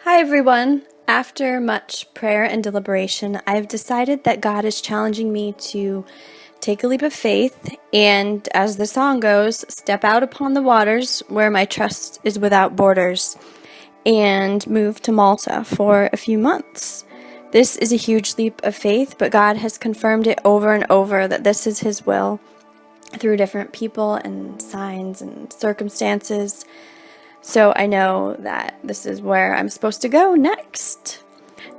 Hi everyone! After much prayer and deliberation, I've decided that God is challenging me to take a leap of faith and, as the song goes, step out upon the waters where my trust is without borders and move to Malta for a few months. This is a huge leap of faith, but God has confirmed it over and over that this is His will through different people and signs and circumstances. So I know that this is where I'm supposed to go next.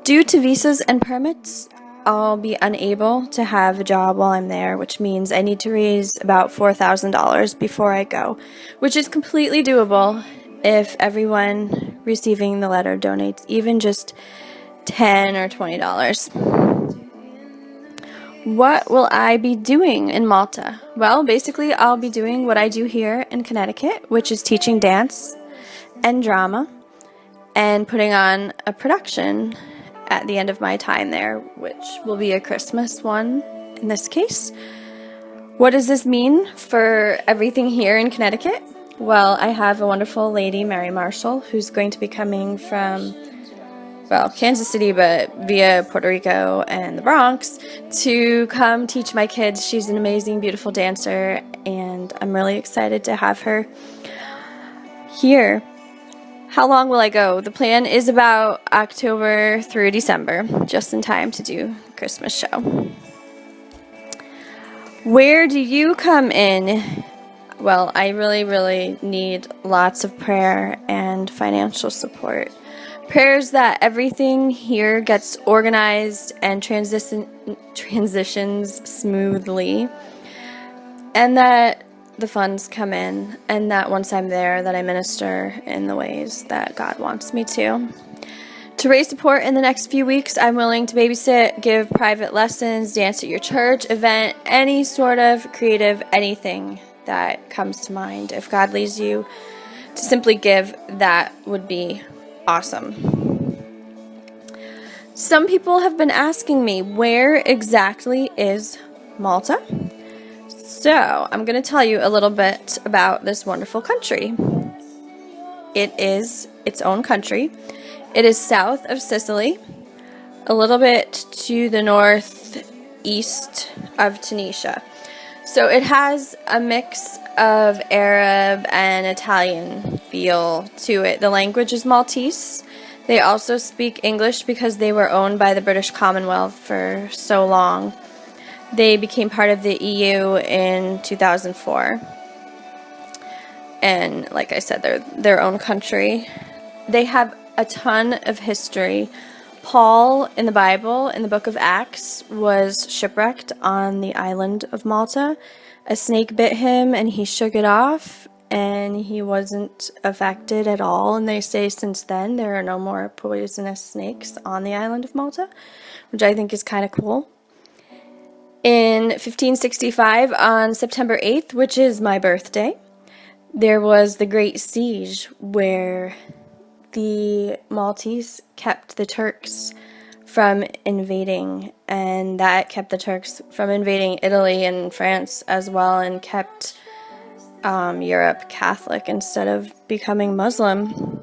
Due to visas and permits, I'll be unable to have a job while I'm there, which means I need to raise about $4,000 before I go, which is completely doable if everyone receiving the letter donates even just $10 or $20. What will I be doing in Malta? Well, basically, I'll be doing what I do here in Connecticut, which is teaching dance and drama and putting on a production at the end of my time there, which will be a Christmas one in this case. What does this mean for everything here in Connecticut? Well, I have a wonderful lady, Mary Marshall, who's going to be coming from, Kansas City, but via Puerto Rico and the Bronx to come teach my kids. She's an amazing, beautiful dancer, and I'm really excited to have her here. How long will I go? The plan is about October through December, just in time to do the Christmas show. Where do you come in? Well, I really need lots of prayer and financial support. Prayers that everything here gets organized and transitions smoothly, and that the funds come in, and that once I'm there that I minister in the ways that God wants me to. To raise support in the next few weeks, I'm willing to babysit, give private lessons, dance at your church, event, any sort of creative anything that comes to mind. If God leads you to simply give, that would be awesome. Some people have been asking me, where exactly is Malta? So, I'm going to tell you a little bit about this wonderful country. It is its own country. It is south of Sicily, a little bit to the northeast of Tunisia. So, it has a mix of Arab and Italian feel to it. The language is Maltese. They also speak English because they were owned by the British Commonwealth for so long. They became part of the EU in 2004. And like I said, they're their own country. They have a ton of history. Paul in the Bible, in the book of Acts, was shipwrecked on the island of Malta. A snake bit him and he shook it off and he wasn't affected at all. And they say since then there are no more poisonous snakes on the island of Malta, which I think is kind of cool. In 1565, on September 8th, which is my birthday, there was the Great Siege where the Maltese kept the Turks from invading, and that kept the Turks from invading Italy and France as well, and kept Europe Catholic instead of becoming Muslim.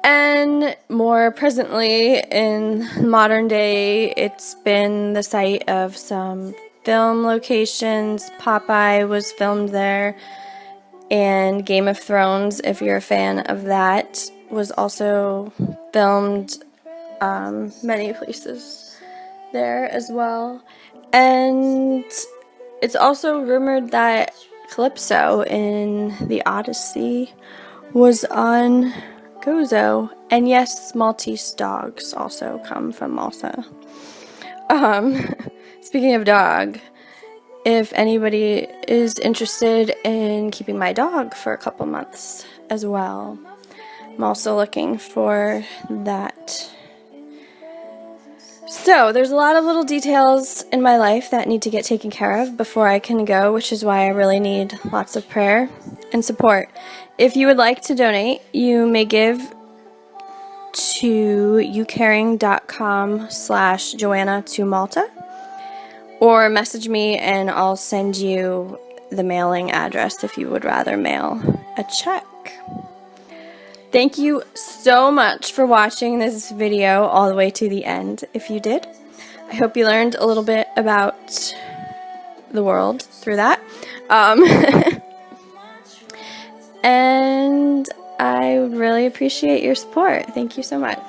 And more presently, in modern day, it's been the site of some film locations. Popeye was filmed there, and Game of Thrones, if you're a fan of that, was also filmed many places there as well. And it's also rumored that Calypso in the Odyssey was on Gozo, and yes, Maltese dogs also come from Malta. Speaking of dog, if anybody is interested in keeping my dog for a couple months as well, I'm also looking for that. So, there's a lot of little details in my life that need to get taken care of before I can go, which is why I really need lots of prayer and support. If you would like to donate, you may give to youcaring.com/Joanna to Malta, or message me and I'll send you the mailing address if you would rather mail a check. Thank you so much for watching this video all the way to the end. If you did, I hope you learned a little bit about the world through that. And I really appreciate your support. Thank you so much.